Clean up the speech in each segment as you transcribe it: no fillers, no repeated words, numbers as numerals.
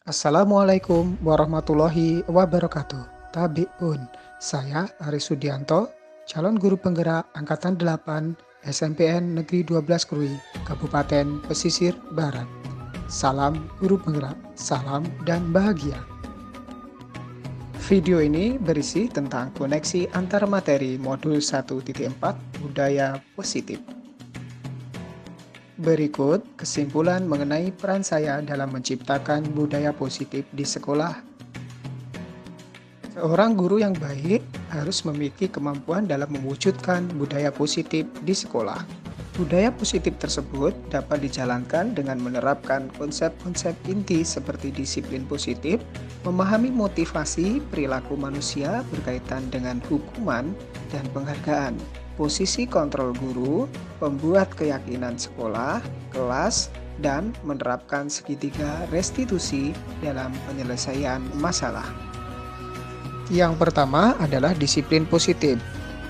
Assalamualaikum warahmatullahi wabarakatuh. Tabik pun, saya Aris Sudianto, calon guru penggerak Angkatan 8 SMPN Negeri 12 Krui, Kabupaten Pesisir Barat. Salam guru penggerak, salam dan bahagia. Video ini berisi tentang koneksi antar materi modul 1.4 budaya positif. Berikut kesimpulan mengenai peran saya dalam menciptakan budaya positif di sekolah. Seorang guru yang baik harus memiliki kemampuan dalam mewujudkan budaya positif di sekolah. Budaya positif tersebut dapat dijalankan dengan menerapkan konsep-konsep inti seperti disiplin positif, memahami motivasi perilaku manusia berkaitan dengan hukuman dan penghargaan, posisi kontrol guru, pembuat keyakinan sekolah, kelas, dan menerapkan segitiga restitusi dalam penyelesaian masalah. Yang pertama adalah disiplin positif.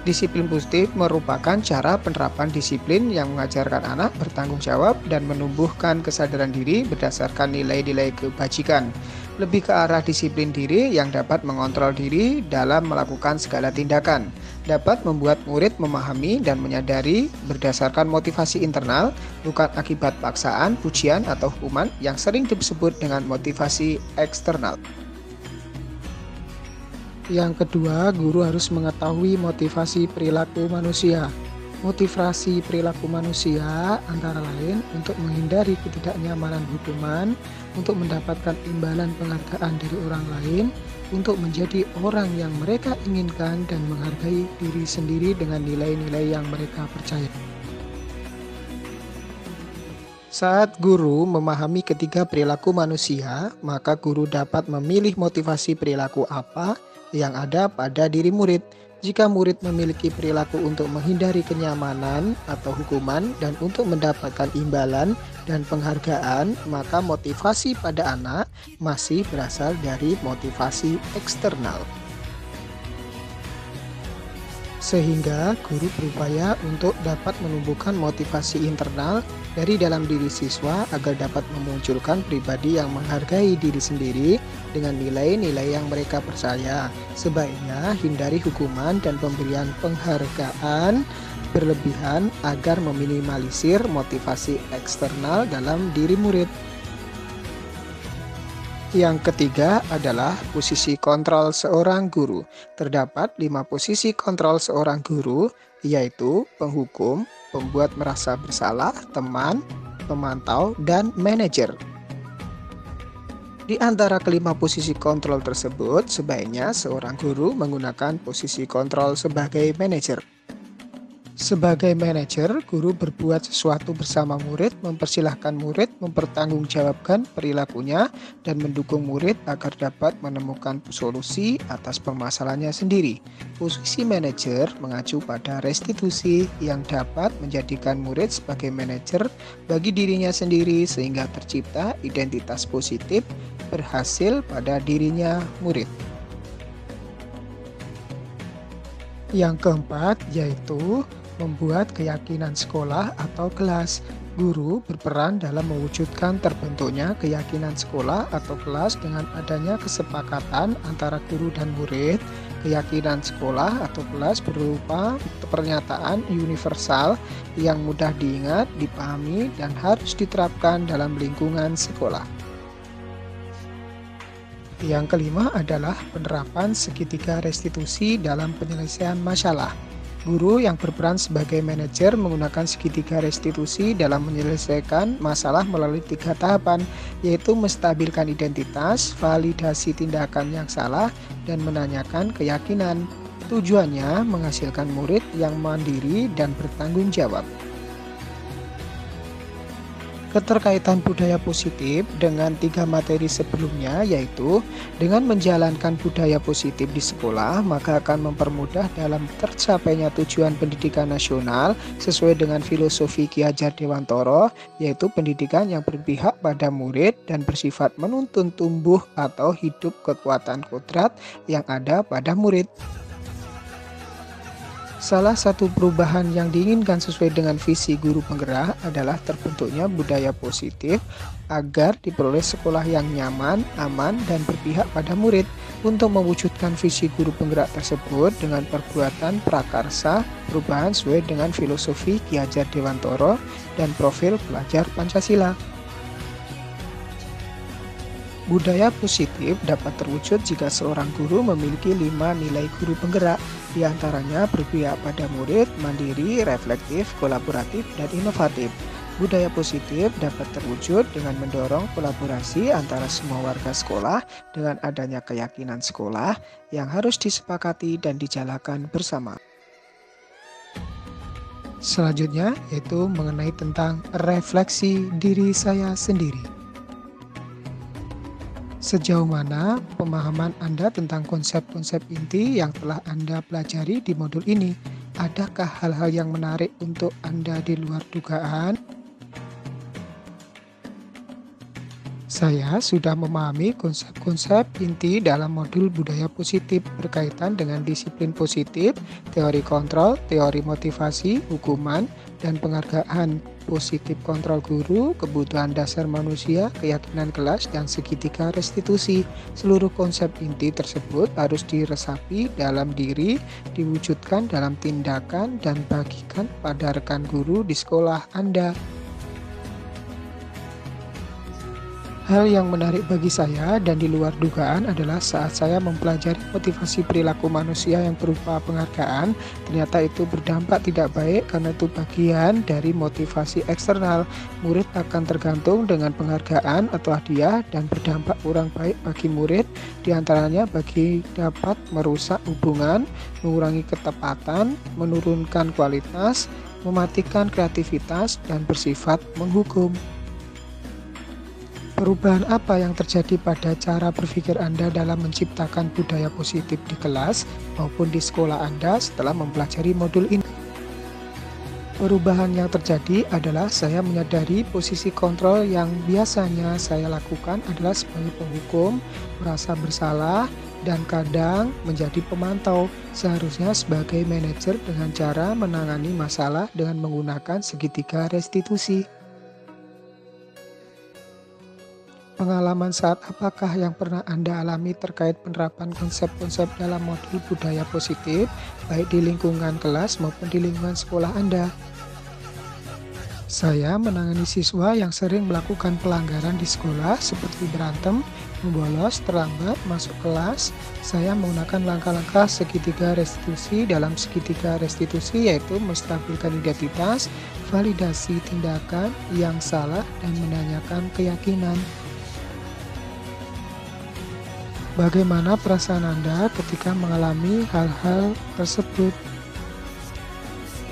Disiplin positif merupakan cara penerapan disiplin yang mengajarkan anak bertanggung jawab dan menumbuhkan kesadaran diri berdasarkan nilai-nilai kebajikan. Lebih ke arah disiplin diri yang dapat mengontrol diri dalam melakukan segala tindakan. Dapat membuat murid memahami dan menyadari berdasarkan motivasi internal, bukan akibat paksaan, pujian, atau hukuman yang sering disebut dengan motivasi eksternal. Yang kedua, guru harus mengetahui motivasi perilaku manusia. Motivasi perilaku manusia antara lain untuk menghindari ketidaknyamanan hukuman, untuk mendapatkan imbalan penghargaan dari orang lain, untuk menjadi orang yang mereka inginkan dan menghargai diri sendiri dengan nilai-nilai yang mereka percaya. Saat guru memahami ketiga perilaku manusia, maka guru dapat memilih motivasi perilaku apa yang ada pada diri murid. Jika murid memiliki perilaku untuk menghindari kenyamanan atau hukuman dan untuk mendapatkan imbalan dan penghargaan, maka motivasi pada anak masih berasal dari motivasi eksternal. Sehingga guru berupaya untuk dapat menumbuhkan motivasi internal dari dalam diri siswa agar dapat memunculkan pribadi yang menghargai diri sendiri dengan nilai-nilai yang mereka percaya. Sebaiknya hindari hukuman dan pemberian penghargaan berlebihan agar meminimalisir motivasi eksternal dalam diri murid. Yang ketiga adalah posisi kontrol seorang guru. Terdapat 5 posisi kontrol seorang guru, yaitu penghukum, pembuat merasa bersalah, teman, pemantau, dan manajer. Di antara kelima posisi kontrol tersebut, sebaiknya seorang guru menggunakan posisi kontrol sebagai manajer. Sebagai manajer, guru berbuat sesuatu bersama murid, mempersilahkan murid mempertanggungjawabkan perilakunya, dan mendukung murid agar dapat menemukan solusi atas permasalahannya sendiri. Posisi manajer mengacu pada restitusi yang dapat menjadikan murid sebagai manajer bagi dirinya sendiri sehingga tercipta identitas positif berhasil pada dirinya murid. Yang keempat yaitu membuat keyakinan sekolah atau kelas. Guru berperan dalam mewujudkan terbentuknya keyakinan sekolah atau kelas dengan adanya kesepakatan antara guru dan murid. Keyakinan sekolah atau kelas berupa pernyataan universal yang mudah diingat, dipahami, dan harus diterapkan dalam lingkungan sekolah. Yang kelima adalah penerapan segitiga restitusi dalam penyelesaian masalah. Guru yang berperan sebagai manajer menggunakan segitiga restitusi dalam menyelesaikan masalah melalui 3 tahapan, yaitu menstabilkan identitas, validasi tindakan yang salah, dan menanyakan keyakinan. Tujuannya menghasilkan murid yang mandiri dan bertanggung jawab. Keterkaitan budaya positif dengan 3 materi sebelumnya, yaitu dengan menjalankan budaya positif di sekolah, maka akan mempermudah dalam tercapainya tujuan pendidikan nasional sesuai dengan filosofi Ki Hajar Dewantoro, yaitu pendidikan yang berpihak pada murid dan bersifat menuntun tumbuh atau hidup kekuatan kodrat yang ada pada murid. Salah satu perubahan yang diinginkan sesuai dengan visi guru penggerak adalah terbentuknya budaya positif agar diperoleh sekolah yang nyaman, aman, dan berpihak pada murid. Untuk mewujudkan visi guru penggerak tersebut dengan perbuatan prakarsa, perubahan sesuai dengan filosofi Ki Hajar Dewantoro dan profil pelajar Pancasila. Budaya positif dapat terwujud jika seorang guru memiliki 5 nilai guru penggerak, diantaranya berpihak pada murid, mandiri, reflektif, kolaboratif, dan inovatif. Budaya positif dapat terwujud dengan mendorong kolaborasi antara semua warga sekolah dengan adanya keyakinan sekolah yang harus disepakati dan dijalankan bersama. Selanjutnya yaitu mengenai tentang refleksi diri saya sendiri. Sejauh mana pemahaman Anda tentang konsep-konsep inti yang telah Anda pelajari di modul ini? Adakah hal-hal yang menarik untuk Anda di luar dugaan? Saya sudah memahami konsep-konsep inti dalam modul budaya positif berkaitan dengan disiplin positif, teori kontrol, teori motivasi, hukuman, dan penghargaan, positif kontrol guru, kebutuhan dasar manusia, keyakinan kelas, dan segitiga restitusi. Seluruh konsep inti tersebut harus diresapi dalam diri, diwujudkan dalam tindakan, dan bagikan pada rekan guru di sekolah Anda. Hal yang menarik bagi saya dan di luar dugaan adalah saat saya mempelajari motivasi perilaku manusia yang berupa penghargaan, ternyata itu berdampak tidak baik karena itu bagian dari motivasi eksternal. Murid akan tergantung dengan penghargaan atau hadiah dan berdampak kurang baik bagi murid, diantaranya bagi dapat merusak hubungan, mengurangi ketepatan, menurunkan kualitas, mematikan kreativitas, dan bersifat menghukum. Perubahan apa yang terjadi pada cara berpikir Anda dalam menciptakan budaya positif di kelas maupun di sekolah Anda setelah mempelajari modul ini? Perubahan yang terjadi adalah saya menyadari posisi kontrol yang biasanya saya lakukan adalah sebagai penghukum, merasa bersalah, dan kadang menjadi pemantau, seharusnya sebagai manajer dengan cara menangani masalah dengan menggunakan segitiga restitusi. Pengalaman saat apakah yang pernah Anda alami terkait penerapan konsep-konsep dalam modul budaya positif, baik di lingkungan kelas maupun di lingkungan sekolah Anda? Saya menangani siswa yang sering melakukan pelanggaran di sekolah seperti berantem, membolos, terlambat, masuk kelas. Saya menggunakan langkah-langkah segitiga restitusi. Dalam segitiga restitusi yaitu menstabilkan identitas, validasi tindakan yang salah, dan menanyakan keyakinan. Bagaimana perasaan Anda ketika mengalami hal-hal tersebut?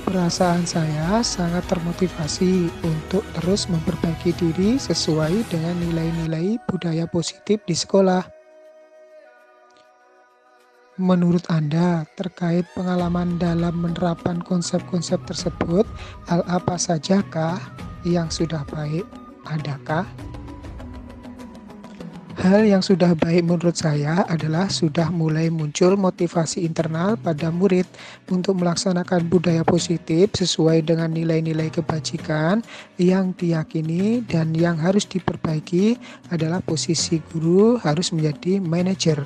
Perasaan saya sangat termotivasi untuk terus memperbaiki diri sesuai dengan nilai-nilai budaya positif di sekolah. Menurut Anda, terkait pengalaman dalam menerapkan konsep-konsep tersebut, hal apa sajakah yang sudah baik? Adakah? Hal yang sudah baik menurut saya adalah sudah mulai muncul motivasi internal pada murid untuk melaksanakan budaya positif sesuai dengan nilai-nilai kebajikan yang diyakini, dan yang harus diperbaiki adalah posisi guru harus menjadi manajer.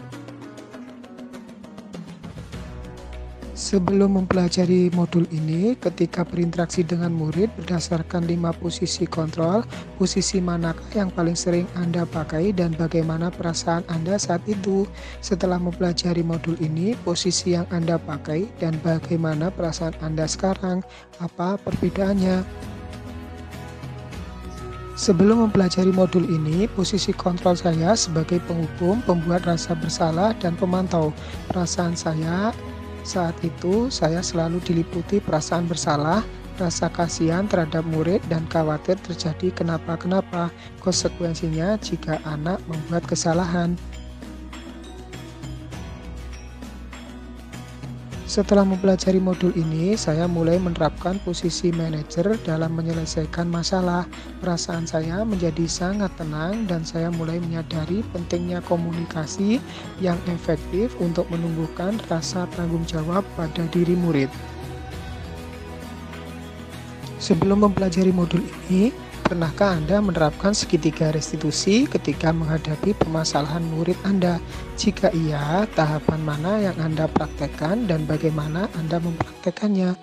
Sebelum mempelajari modul ini, ketika berinteraksi dengan murid berdasarkan 5 posisi kontrol, posisi manakah yang paling sering Anda pakai dan bagaimana perasaan Anda saat itu? Setelah mempelajari modul ini, posisi yang Anda pakai dan bagaimana perasaan Anda sekarang? Apa perbedaannya? Sebelum mempelajari modul ini, posisi kontrol saya sebagai penghukum, pembuat rasa bersalah, dan pemantau. Perasaan saya saat itu, saya selalu diliputi perasaan bersalah, rasa kasihan terhadap murid, dan khawatir terjadi kenapa-kenapa konsekuensinya jika anak membuat kesalahan. Setelah mempelajari modul ini, saya mulai menerapkan posisi manajer dalam menyelesaikan masalah. Perasaan saya menjadi sangat tenang dan saya mulai menyadari pentingnya komunikasi yang efektif untuk menumbuhkan rasa tanggung jawab pada diri murid. Sebelum mempelajari modul ini, pernahkah Anda menerapkan segitiga restitusi ketika menghadapi permasalahan murid Anda? Jika iya, tahapan mana yang Anda praktekkan dan bagaimana Anda mempraktekannya?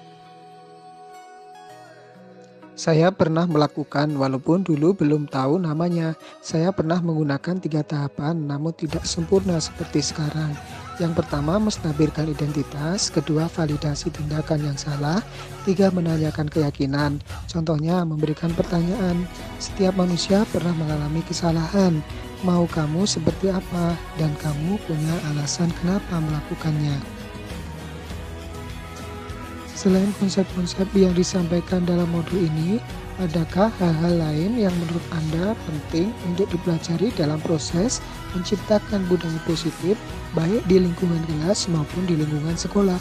Saya pernah melakukan, walaupun dulu belum tahu namanya. Saya pernah menggunakan 3 tahapan, namun tidak sempurna seperti sekarang. Yang pertama, menstabilkan identitas. Kedua, validasi tindakan yang salah. 3, menanyakan keyakinan. Contohnya, memberikan pertanyaan. Setiap manusia pernah mengalami kesalahan. Mau kamu seperti apa? Dan kamu punya alasan kenapa melakukannya. Selain konsep-konsep yang disampaikan dalam modul ini, adakah hal-hal lain yang menurut Anda penting untuk dipelajari dalam proses menciptakan budaya positif, baik di lingkungan kelas maupun di lingkungan sekolah?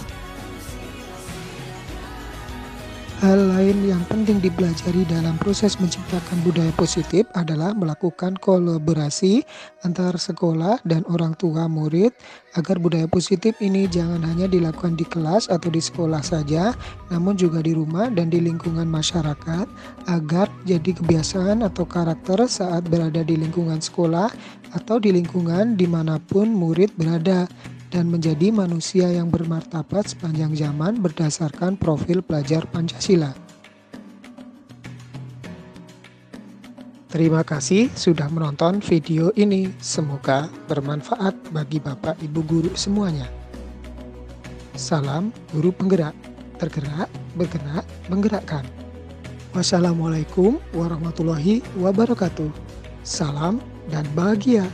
Hal lain yang penting dipelajari dalam proses menciptakan budaya positif adalah melakukan kolaborasi antar sekolah dan orang tua murid agar budaya positif ini jangan hanya dilakukan di kelas atau di sekolah saja, namun juga di rumah dan di lingkungan masyarakat agar jadi kebiasaan atau karakter saat berada di lingkungan sekolah atau di lingkungan dimanapun murid berada, dan menjadi manusia yang bermartabat sepanjang zaman berdasarkan profil pelajar Pancasila. Terima kasih sudah menonton video ini. Semoga bermanfaat bagi Bapak Ibu guru semuanya. Salam guru penggerak, tergerak, bergerak, menggerakkan. Wassalamualaikum warahmatullahi wabarakatuh. Salam dan bahagia.